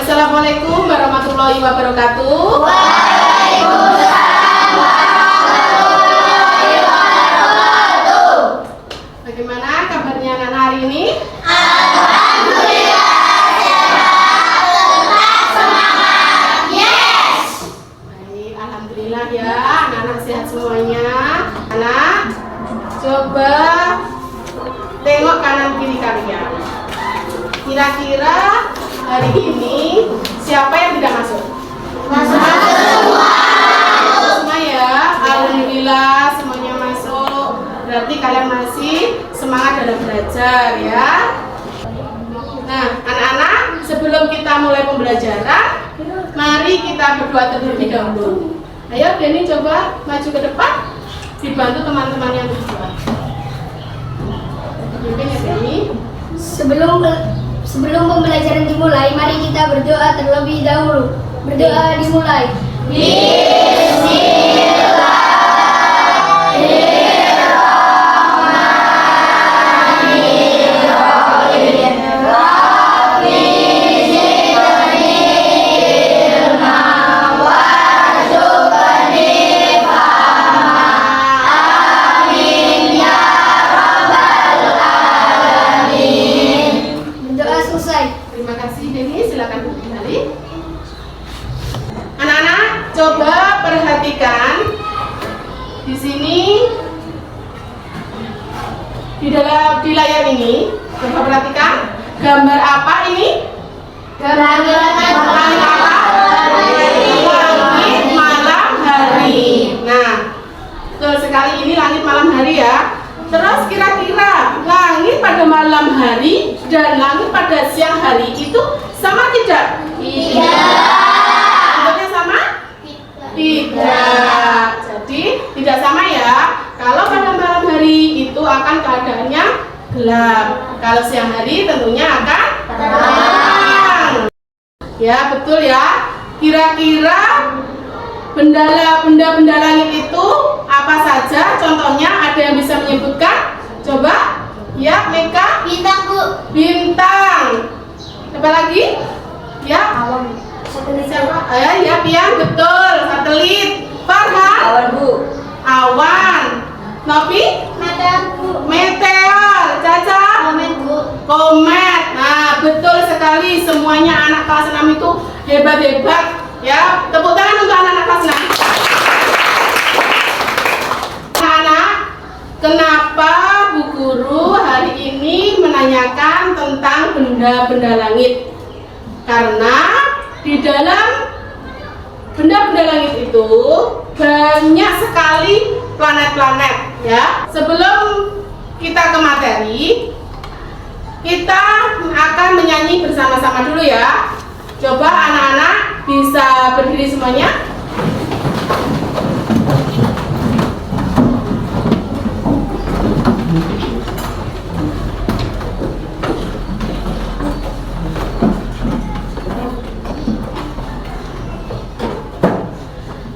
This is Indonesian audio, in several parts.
Assalamualaikum warahmatullahi wabarakatuh. Waalaikumsalam warahmatullahi wabarakatuh. Bagaimana kabarnya anak hari ini? Alhamdulillah sehat, tetap semangat. Yes. Baik, alhamdulillah ya, anak-anak sehat semuanya. Anak, coba tengok kanan kiri kalian. Kira-kira hari ini siapa yang tidak masuk? Masuk semua. Semua ya, alhamdulillah semuanya masuk. Berarti kalian masih semangat dalam belajar ya. Nah, anak-anak, sebelum kita mulai pembelajaran, mari kita berdoa terlebih dahulu. Ayo, Denny coba maju ke depan, dibantu teman-teman yang berdoa. Pimpin ya, Denny. Sebelum pembelajaran dimulai, mari kita berdoa terlebih dahulu. Berdoa dimulai. Berdoa selesai. Terima kasih Denny, silakan kembali. Anak-anak, coba perhatikan di sini di layar ini. Coba perhatikan gambar apa ini? Langit malam hari. Nah, betul sekali, ini langit malam hari ya. Terus kira-kira langit pada malam hari dan langit pada siang hari itu sama tidak? Bentuknya sama? Tidak. Jadi tidak sama ya. Kalau pada malam hari itu akan keadaannya gelap. Kalau siang hari tentunya akan terang. Ya, betul ya. Kira-kira benda langit itu apa saja? Contohnya ada yang bisa menyebutkan? Coba. Ya, Meka. Bintang, Bu. Bintang. Apa lagi? Ya. Awan. Siapa? Ya, Pian, betul. Satelit. Farhan. Awan, Bu. Awan. Novi. Meteor, Bu. Meteor. Caca. Komen, Bu. Komet. Nah, betul sekali. Semuanya anak kelas 6 itu hebat-hebat. Ya, tepuk tangan untuk anak-anak kelas 6. Anak-anak, kenapa Bu Guru hari ini menanyakan tentang benda-benda langit? Karena di dalam benda-benda langit itu banyak sekali planet-planet ya. Sebelum kita ke materi, kita akan menyanyi bersama-sama dulu ya. Coba anak-anak bisa berdiri semuanya.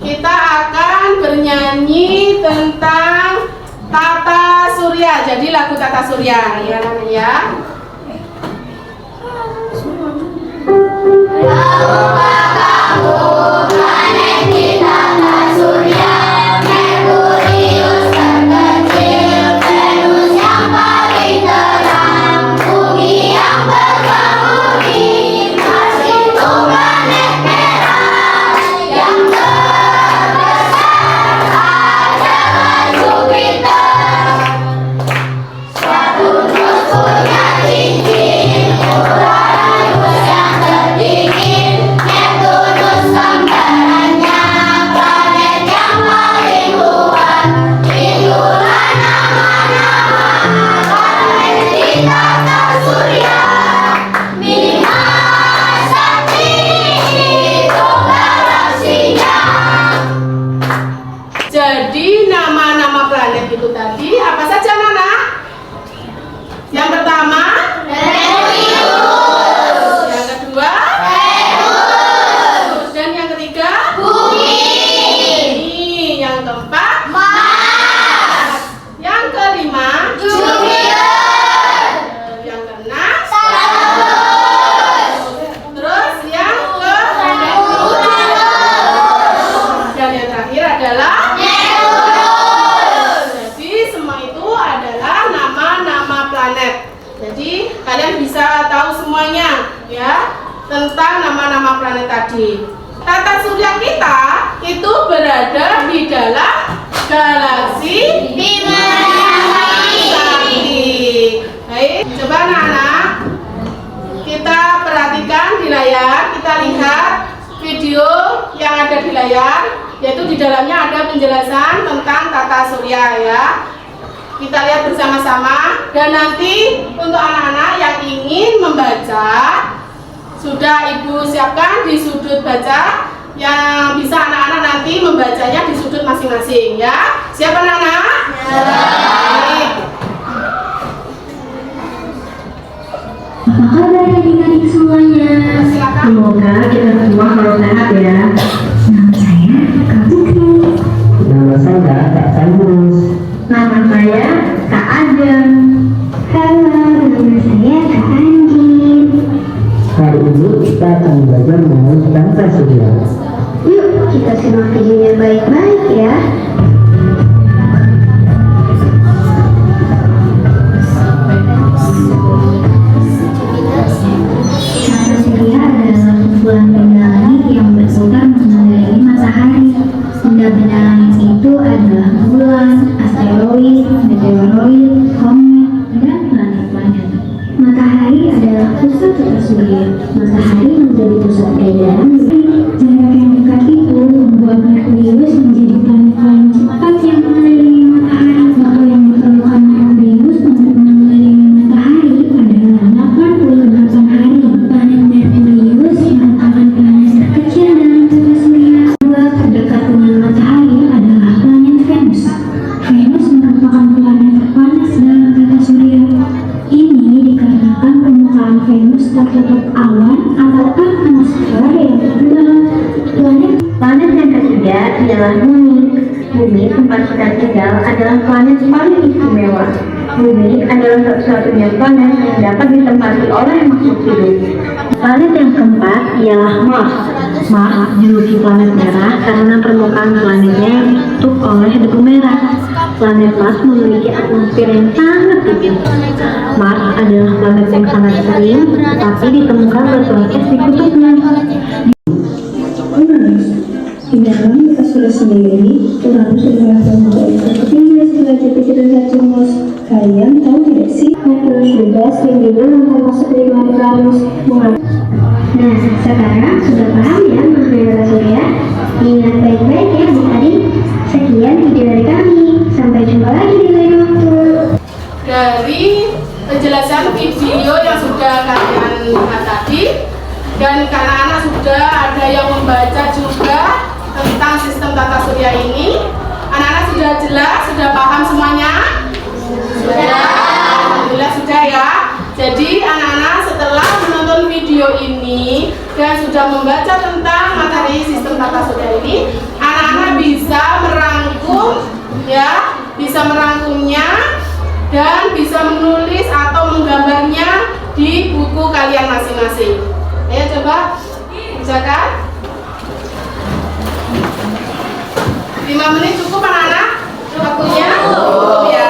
Kita akan bernyanyi tentang Tata Surya. Jadi lagu Tata Surya ya, ya. planet di tata surya. Merkurius terkecil, Venus yang paling terang, Bumi yang berpenghuni, Mars itu planet merah. Yang terbesar adalah Jupiter. Saturnus punya cincin, Uranus yang terdingin, Neptunus gambarannya planet yang paling luar. Itulah nama-nama planet di tata surya. Bima Sakti itu galaksinya. Jadi nama-nama planet itu tadi apa saja, Nana? Yang pertama, Merkurius, yang kedua, Venus, dan yang ketiga, Bumi, Bumi. Yang keempat, Mars, yang kelima, Jupiter, yang keenam, Saturnus, terus yang ke Uranus, dan yang terakhir adalah. Neptunus. Jadi semua itu adalah nama-nama planet. Jadi kalian bisa tahu semuanya ya tentang nama-nama planet tadi. Tata surya kita itu berada di dalam galaksi Bima Sakti. Baik, coba anak-anak kita perhatikan di layar, kita lihat video yang ada di layar, yaitu di dalamnya ada penjelasan tentang tata surya ya. Kita lihat bersama-sama, dan nanti untuk anak-anak yang ingin membaca sudah Ibu siapkan di sudut baca, yang bisa anak-anak nanti membacanya di sudut masing-masing ya. Siap anak-anak? Baik. Apa kabar adik-adik semuanya? Silakan. Semoga kita semua selalu sehat ya. Nama saya Kak Putri. Nama saya Kak Sandrus. Nama saya Kak Adam. Halo, nama saya Kak Andin. Hari ini kita akan belajar mengenai tata surya. Yuk, kita simak videonya baik-baik ya. Tata surya adalah kumpulan benda langit yang berputar mengelilingi matahari. Benda-benda langit itu adalah bulan, asteroid, meteoroid, komet, dan planet-planet. Matahari adalah pusat tata surya. Matahari menjadi pusat peredaran. Jarak yang dekat itu membuat Merkurius menjadi planet paling cepat yang mengelilingi matahari. Waktu yang diperlukan Merkurius untuk mengelilingi matahari adalah 88 hari. Planet Merkurius merupakan planet terkecil dalam tata surya. Dua terdekat dengan matahari adalah planet Venus. Venus merupakan planet terpanas dalam tata surya. Ini dikarenakan permukaan Venus tertutup awan atau atmosfer yang tebal. Planet yang ketiga adalah Bumi. Bumi tempat kita tinggal adalah planet paling istimewa. Bumi adalah satu-satunya planet yang dapat ditempati oleh makhluk hidup. Planet yang keempat ialah Mars. Mars dijuluki planet merah karena permukaan planetnya yang ditutup oleh debu merah. Planet Mars memiliki atmosfer yang sangat tipis. Mars adalah planet yang sangat kering, tetapi ditemukan batuan es di kutubnya. Di dalam kita sudah sendiri, Uranus adalah planet ketiga setelah Jupiter dan Saturnus. Kalian tahu tidak sih? Neptunus juga sering dibilang termasuk dari planet Uranus. Nah, sekarang sudah paham ya mengenai tata surya? Ingat baik-baik ya adik-adik. Sekian video dari kami. Sampai jumpa lagi di lain waktu. Dari penjelasan video yang sudah kalian lihat tadi, dan anak-anak sudah ada yang membaca juga tentang sistem tata surya ini. Anak-anak sudah jelas, sudah paham semuanya? Sudah, alhamdulillah sudah ya. Jadi anak-anak setelah menonton video ini dan sudah membaca tentang materi sistem tata surya ini, anak-anak bisa merangkum ya, bisa merangkumnya dan bisa menulis atau menggambarnya di buku kalian masing-masing. Ayo coba dikerjakan? 5 menit cukup anak-anak? Waktunya? Cukup ya.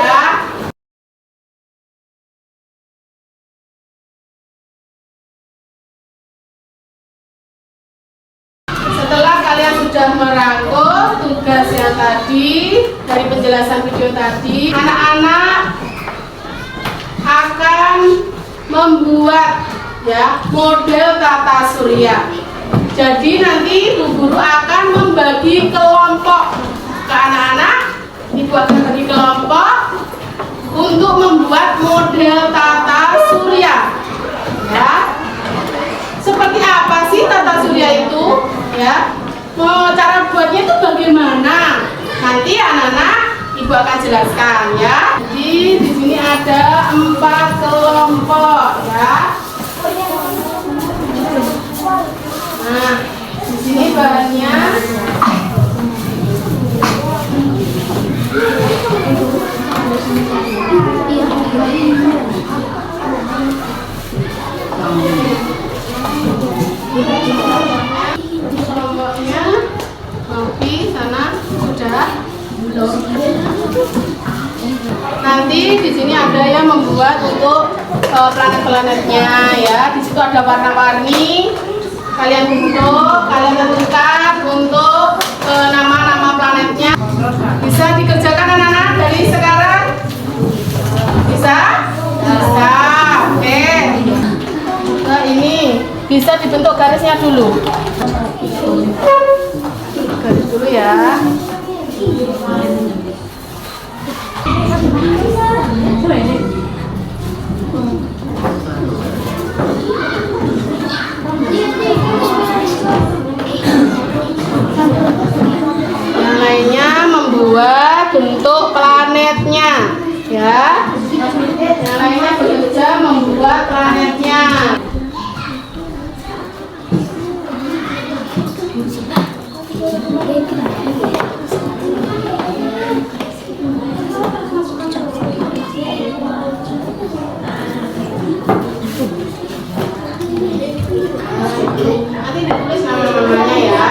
Setelah kalian sudah merangkum tugas yang tadi dari penjelasan video tadi, anak-anak akan membuat ya model tata surya. Jadi nanti Bu Guru akan membagi kelompok ke anak-anak, Ibu akan bagi kelompok untuk membuat model tata surya. Ya. Seperti apa sih tata surya itu? Ya. Cara buatnya itu bagaimana? Nanti anak-anak Ibu akan jelaskan ya. Jadi di sini ada 4 kelompok ya. Nah, di sini bahannya kelompoknya Novi sana sudah belum. Nanti di sini ada yang membuat untuk planet-planetnya ya. Di situ ada warna-warni. Kalian tentukan untuk nama-nama planetnya. Bisa dikerjakan anak-anak dari sekarang? Bisa? Bisa. Oke. Nah, ini bisa dibentuk garisnya dulu. Garis dulu ya. Yang lainnya membuat bentuk planetnya ya. Yang lainnya bekerja membuat planetnya. Nanti ditulis nama-namanya ya.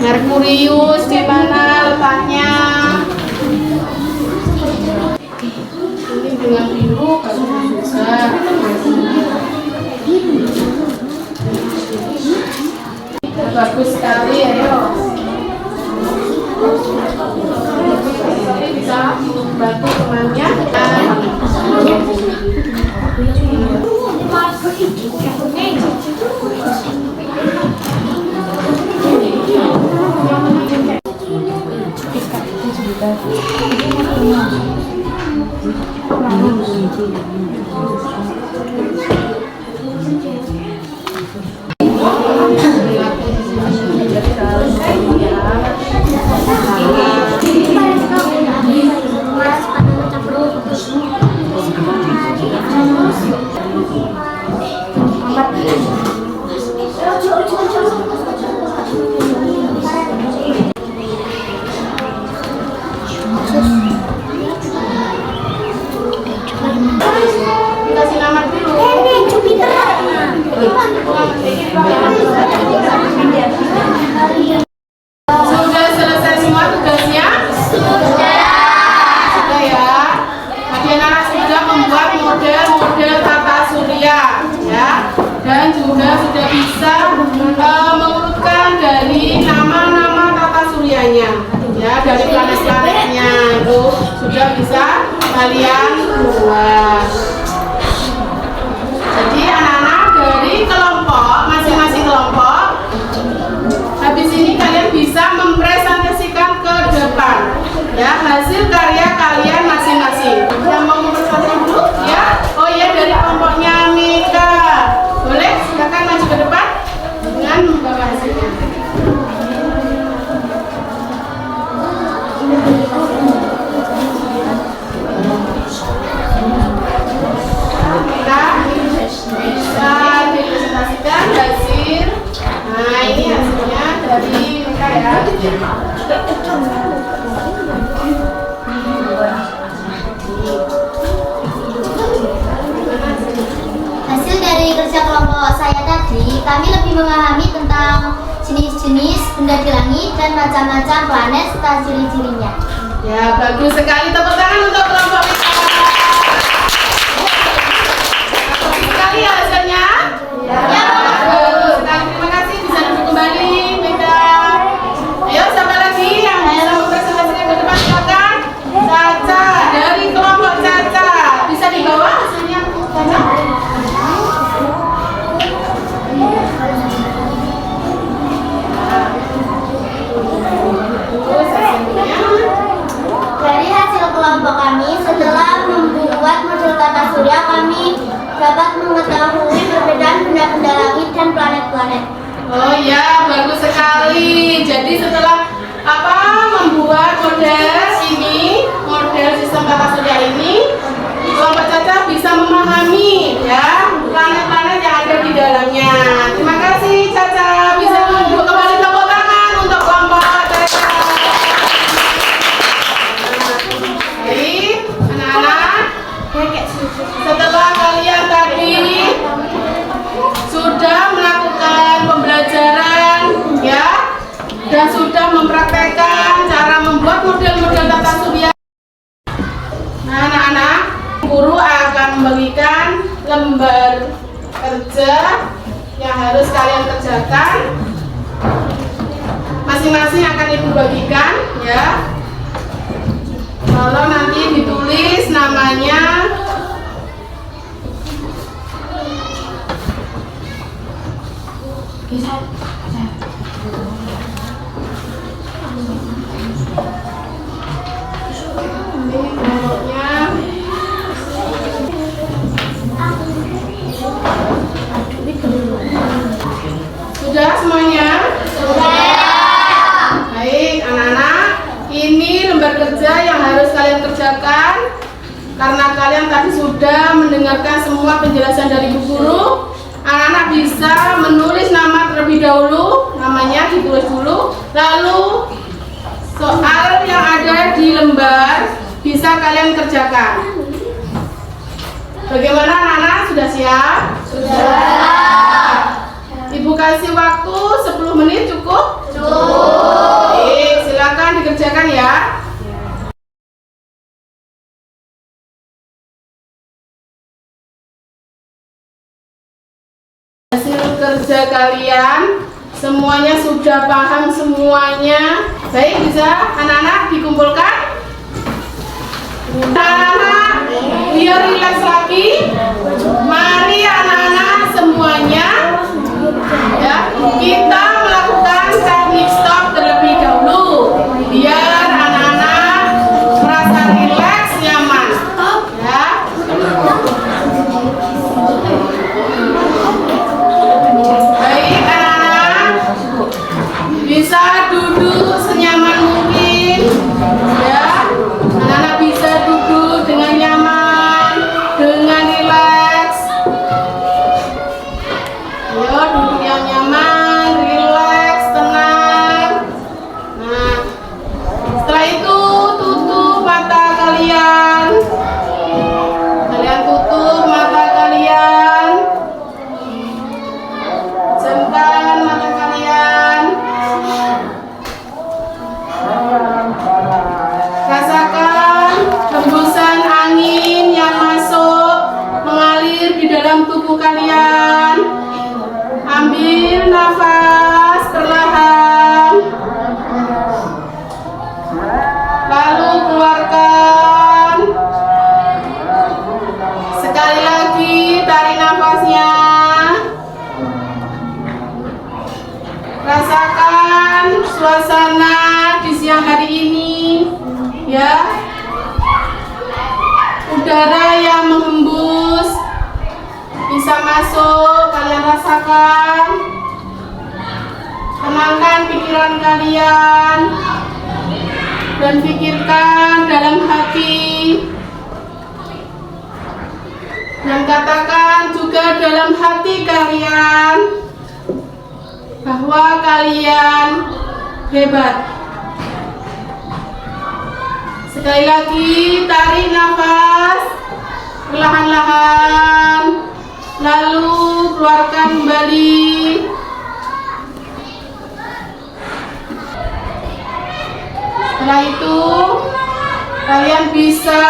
Merkurius di mana letaknya? Ini dengan biru bisa. Bagus sekali ayo. Bisa bantu temannya. Kasih nama dulu. Sudah selesai semua tugasnya? Sudah ya. Anak-anak sudah membuat model-model tata surya ya. Dan juga sudah bisa mengurutkan dari nama-nama tata suryanya ya, dari planet-planetnya itu sudah bisa kalian buat. Jadi anak-anak dari kelompok, masing-masing kelompok, habis ini kalian bisa mempresentasikan ke depan ya hasil karya kalian masing-masing. Yang mau mempresentasikan dulu ya? Oh ya, dari kelompoknya Mika. Boleh? Silakan maju ke depan dengan membawa hasilnya. Bisa dipresentasikan hasil. Nah, ini hasilnya dari Mika ya. Hasil dari kerja kelompok saya tadi kami lebih memahami tentang jenis-jenis benda di langit dan macam-macam planet serta ciri-cirinya. Ya, bagus sekali. Tepuk tangan untuk kelompok kita. Bagus sekali ya hasilnya. Ya, bagus sekali. Terima kasih. Bisa duduk kembali, Mega. Ayo, siapa lagi yang bisa mempresentasikan ke depan? Silakan. Caca, dari kelompok Caca. Bisa dibawa hasilnya, Caca? Dari hasil kelompok kami, setelah membuat model tata surya, kami dapat mengetahui perbedaan benda-benda langit dan planet-planet. Oh ya, bagus sekali. Jadi setelah membuat model ini, model sistem tata surya ini, kelompok Caca bisa memahami ya planet-planet yang ada di dalamnya. Terima kasih Caca. Bisa duduk kembali, tepuk tangan untuk kelompok Caca. Baik, anak-anak. Setelah kalian tadi sudah melakukan pembelajaran ya dan sudah mempraktekkan cara membuat model-model tata surya. Nah, anak-anak, guru akan membagikan lembar kerja yang harus kalian kerjakan. Masing-masing akan ibu bagikan ya. Kalau nanti ditulis namanya, sudah semuanya? Baik, anak-anak, ini lembar kerja yang harus kalian kerjakan. Karena kalian tadi sudah mendengarkan semua penjelasan dari Bu Guru, anak-anak bisa menulis nama terlebih dahulu, namanya ditulis dulu, lalu soal yang ada di lembar bisa kalian kerjakan. Bagaimana anak-anak? Sudah siap? Sudah. Ibu kasih waktu 10 menit cukup? Cukup. Oke, silakan dikerjakan ya. Hasil kerja kalian semuanya sudah paham semuanya. Baik, bisa anak-anak dikumpulkan. Anak-anak, biar rileks lagi. Mari anak-anak semuanya ya, kita melakukan teknik stop terlebih dahulu biar anak-anak merasa rileks, nyaman ya. Baik anak-anak, bisa duduk senyaman mungkin ya. Anak-anak bisa duduk dengan nyaman, dengan rileks. Ayo duduk yang nyaman, rileks, tenang. Nah, setelah itu tutup mata kalian. Kalian tutup mata kalian. Pejamkan mata kalian. Rasakan hembusan angin yang masuk mengalir di dalam tubuh kalian. Ambil nafas perlahan, lalu keluarkan. Sekali lagi tarik nafasnya. Rasakan suasana di siang hari ini ya. Udara yang menghembus bisa masuk, kalian rasakan. Tenangkan pikiran kalian dan pikirkan dalam hati, dan katakan juga dalam hati kalian bahwa kalian hebat. Sekali lagi tarik nafas perlahan-lahan, lalu keluarkan kembali. Setelah itu kalian bisa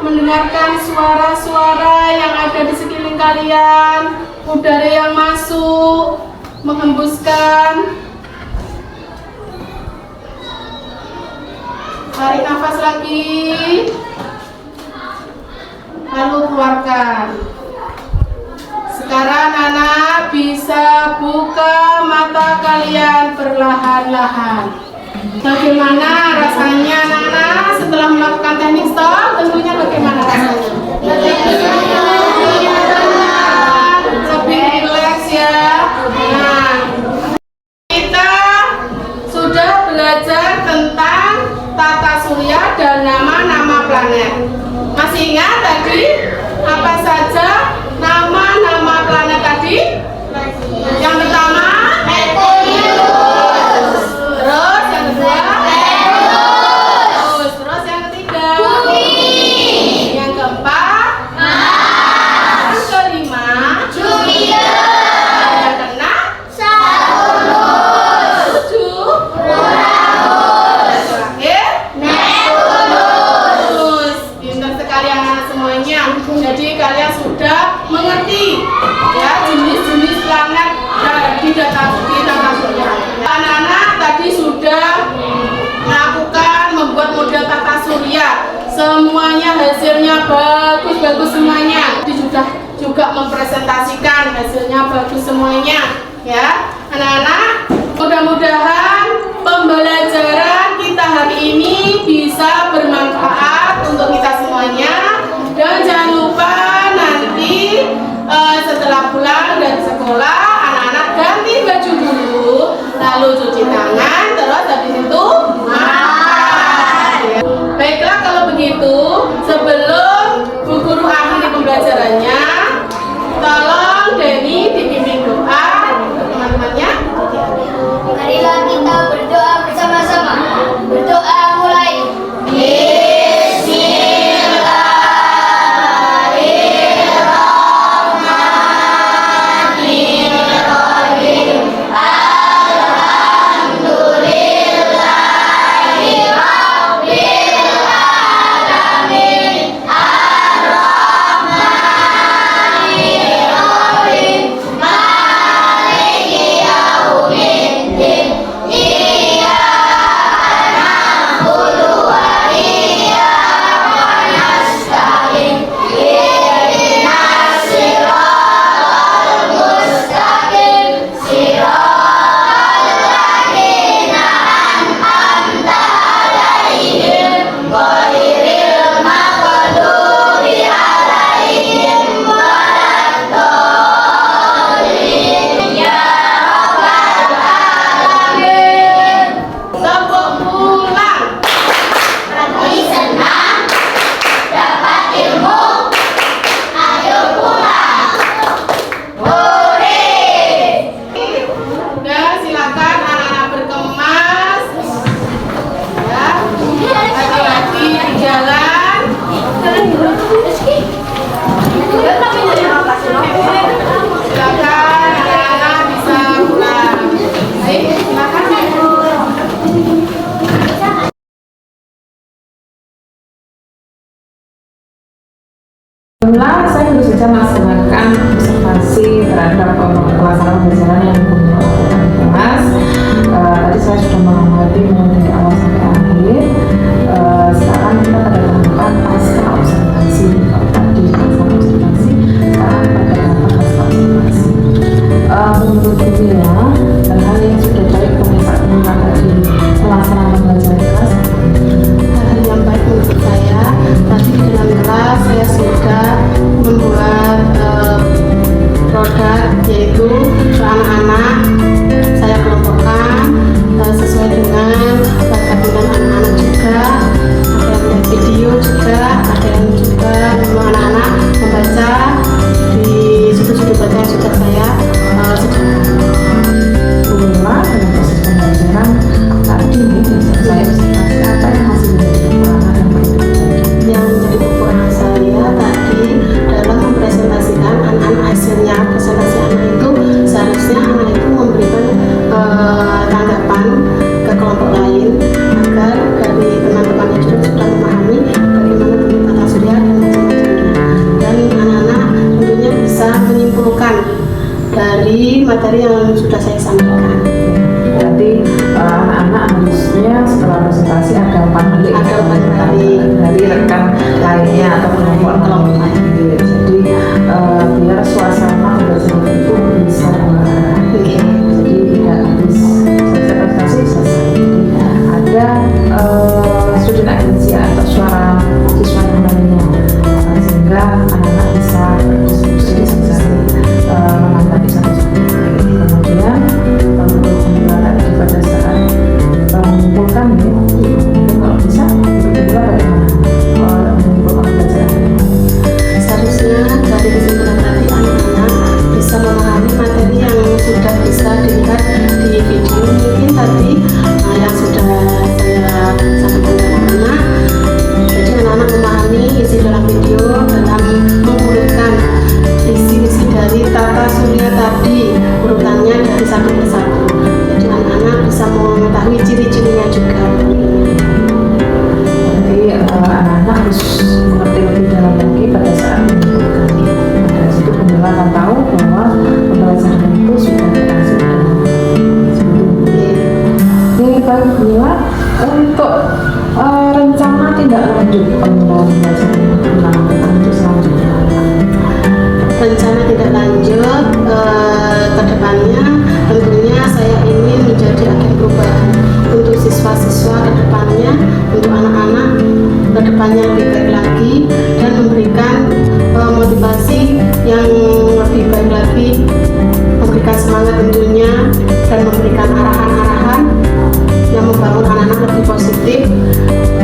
mendengarkan suara-suara yang ada di sekeliling kalian, udara yang masuk, menghembuskan. Tarik nafas lagi, lalu keluarkan. Sekarang anak bisa buka mata kalian perlahan-lahan. Bagaimana rasanya anak-anak setelah melakukan teknik stop? Tentunya bagaimana rasanya? Lebih rileks ya. Nah, kita sudah belajar tentang tata surya dan nama-nama planet. Masih ingat tadi apa saja nama-nama planet tadi? Yang pertama Merkurius. Terus yang kedua Venus. Terus yang ketiga Bumi. Yang keempat Mars. Yang kelima Jupiter. Yang keenam Saturnus. Tujuh Uranus. Terakhir Neptunus. Pintar sekali anak-anak semuanya. Jadi kalian sudah mengerti ya jenis-jenis planet di data surya. Anak-anak tadi sudah melakukan membuat model tata surya. Semuanya hasilnya bagus-bagus semuanya. Jadi sudah juga mempresentasikan hasilnya bagus semuanya. Ya, anak-anak, mudah-mudahan pembelajaran kita hari ini bisa bermanfaat untuk kita semuanya. Dan jangan lupa nanti setelah pulang dari sekolah, anak-anak ganti baju dulu, lalu cuci tangan, terus habis itu makan. Baiklah kalau begitu, sebelum Bu Guru akhiri pembelajarannya, tolong Denny dipimpin doa untuk teman-temannya. Marilah kita berdoa bersama-sama. Berdoa mulai. Setelah saya baru saja melaksanakan observasi terhadap pelaksanaan pembelajaran yang dilakukan di kelas. Tadi saya sudah mengamati mulai dari awal sampai akhir. Sekarang kita pada tahapan pasca observasi. Kalau tadi pasca observasi, sekarang pada tahapan pasca observasi. Menurut saya, hal yang sudah baik kebiasaan tadi pelaksanaan pembelajaran kelas. Hal yang baik menurut saya, tadi di dalam kelas saya sudah membuat produk, yaitu anak-anak saya kelompokkan sesuai dengan bakat minat anak-anak juga. Ada yang melihat video juga, ada yang juga memang anak-anak membaca di sudut-sudut baca yang sudah saya sediakan. Pula dalam proses pembelajaran tadi saya observasi apa yang masih menjadi kekurangan dan perlu Yang menjadi kekurangan saya tadi dalam mempresentasikan anak-anak hasilnya. Presentasi anak itu seharusnya anak itu memberikan tanggapan ke kelompok lain agar dari dari materi yang sudah saya sampaikan. Berarti anak-anak harusnya setelah presentasi ada umpan balik dari rekan lainnya atau kelompok lain. Jadi biar suasana pembelajaran itu bisa mengarah. Jadi tidak habis selesai presentasi selesai. Jadi ada student agency atau suara siswa yang lainnya, sehingga anak-anak bisa berdiskusi menanggapi satu-satu. Kemudian pada saat mengumpulkan kalau bisa bagaimana mengumpulkan pelajaran. Seharusnya dari kesimpulan tadi anak-anak bisa memahami materi yang sudah bisa dilihat di video mungkin tadi yang sudah saya sampaikan ke anak-anak. Jadi anak-anak memahami isi dalam video dalam mengurutkan isi dari tata surya tadi, urutannya dari satu persatu. Jadi anak-anak bisa mengetahui ciri-cirinya juga. Jadi anak-anak harus mengerti lebih dalam lagi pada saat mengumpulkan. Dari situ penjual akan tahu bahwa pembelajaran itu sudah berhasil dan ini baik Mila untuk rencana tindak lanjut pembelajaran itu selanjutnya. Rencana tidak lanjut ke depannya tentunya saya ingin menjadi agen perubahan untuk siswa-siswa ke depannya, untuk anak-anak ke depannya lebih baik lagi dan memberikan motivasi yang lebih baik lagi, memberikan semangat tentunya dan memberikan arahan-arahan yang membangun anak-anak lebih positif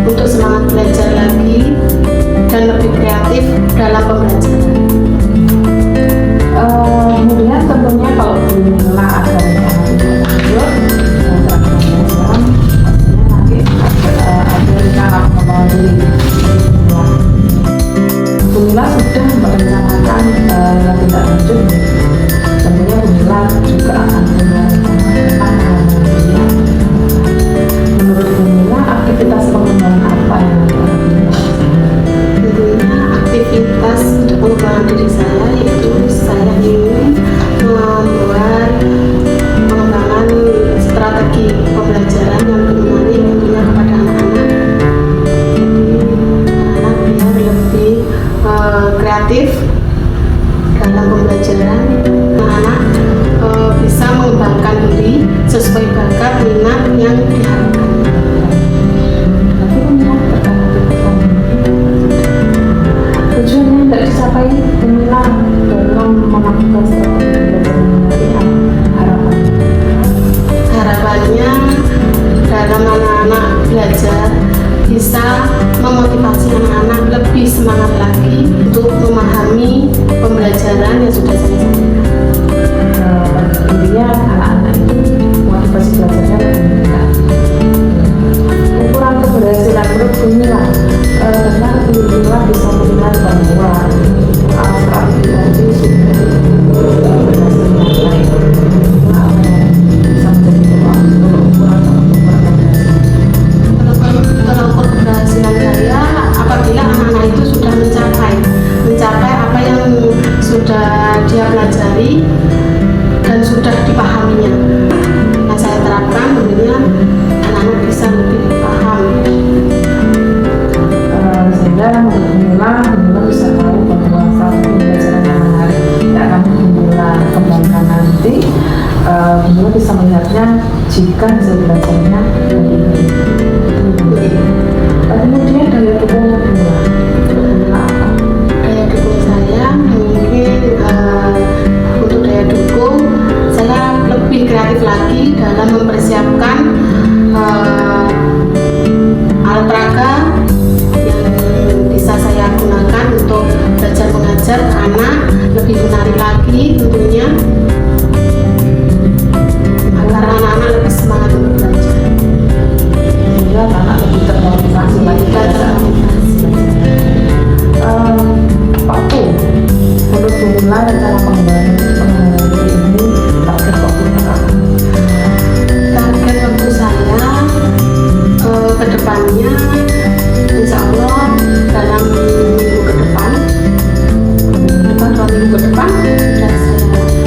untuk semangat belajar lagi dan lebih kreatif dalam pembelajaran. Kemudian tentunya kalau Mila ada rencana tindak lanjut terhadap pembelajaran, pastinya nanti ada rencana pengembangan diri. Mila sudah merencanakan tindak lanjut. Tentunya Mila juga akan punya rencana tentang pengembangan diri. Menurut Mila, aktivitas pengembangan apa yang Tentunya aktivitas untuk pengembangan diri saya yaitu saya ingin membuat pengembangan strategi pembelajaran yang menarik tentunya kepada anak-anak. Jadi anak biar lebih kreatif dalam pembelajaran, anak-anak bisa mengembangkan diri sesuai bakat minat yang diharapkan. Tujuannya tidak dicapai Mila dalam melakukan strategi pembelajaran harapannya dalam anak-anak belajar bisa memotivasi anak-anak lebih semangat lagi untuk memahami pembelajaran yang sudah saya sampaikan. Intinya anak-anak itu motivasi belajarnya lebih meningkat. Ukuran keberhasilan menurut Mila karena Mila bisa melihat bahwa strategi tadi sudah berhasil dengan baik. Bisa menjadi ukuran Kalau keberhasilan saya apabila anak-anak itu sudah mencapai apa yang sudah dia pelajari dan sudah dipahaminya. Yang saya terapkan tentunya anak-anak bisa lebih paham. Sehingga menurut Mila bisa tahu bahwa satu pembelajaran yang menarik yang akan Mila kembangkan nanti, Mila bisa melihatnya jika hasil belajarnya lebih baik. Kemudian daya dukungnya Mila apa? Daya dukung saya mungkin untuk daya dukung saya lebih kreatif lagi dalam mempersiapkan alat peraga yang bisa saya gunakan untuk belajar mengajar anak lebih menarik lagi tentunya agar anak-anak lebih semangat untuk belajar. Sehingga anak lebih termotivasi lagi belajar. Pak Bu, menurut Bu Mila rencana pengembangan diri ini target waktunya apa? Target waktu saya ke depannya insya Allah dalam 2 minggu ke depan sudah saya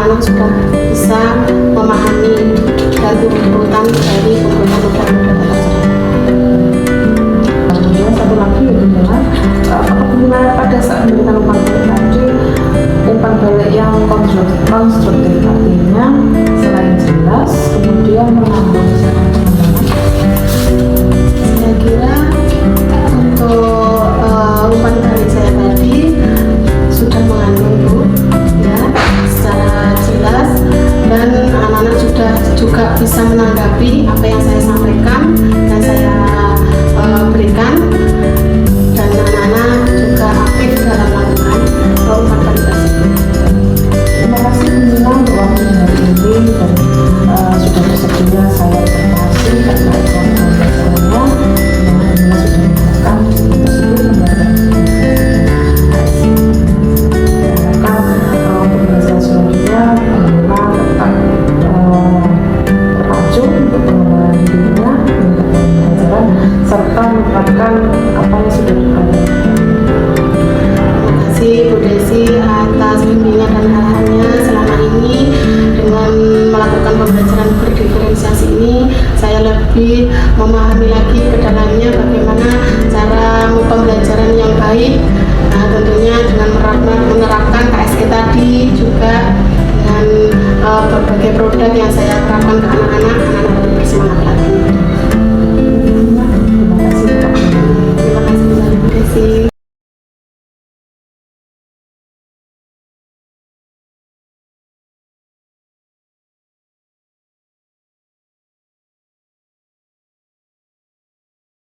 anak-anak sudah bisa memahami dan urutan dari pembuatan model Kemudian satu lagi adalah apabila pada saat memberikan umpan balik tadi, umpan balik yang konstruktif artinya selain jelas kemudian menambah. Saya kira untuk umpan balik saya tadi sudah mengandung ya secara jelas, dan anak-anak sudah juga bisa menanggapi apa yang saya sampaikan dan saya berikan, dan anak-anak juga aktif dalam melakukan umpan balik tersebut. Terima kasih menjelang waktunya hari ini dan sudah bersedia saya observasi karena saya sudah menjelaskan tersebut pembelajaran selanjutnya adalah tetap terpacu untuk pengembangan dirinya untuk pembelajaran serta menerapkan apa yang sudah dipelajari. Terima kasih Bu Desi atas bimbingan dan arahannya selama ini. Dengan melakukan pembelajaran berdiferensiasi ini, saya lebih memahami lagi ke dalamnya bagaimana cara pembelajaran yang baik. Nah, tentunya dengan menerapkan KSE tadi juga dengan berbagai produk yang saya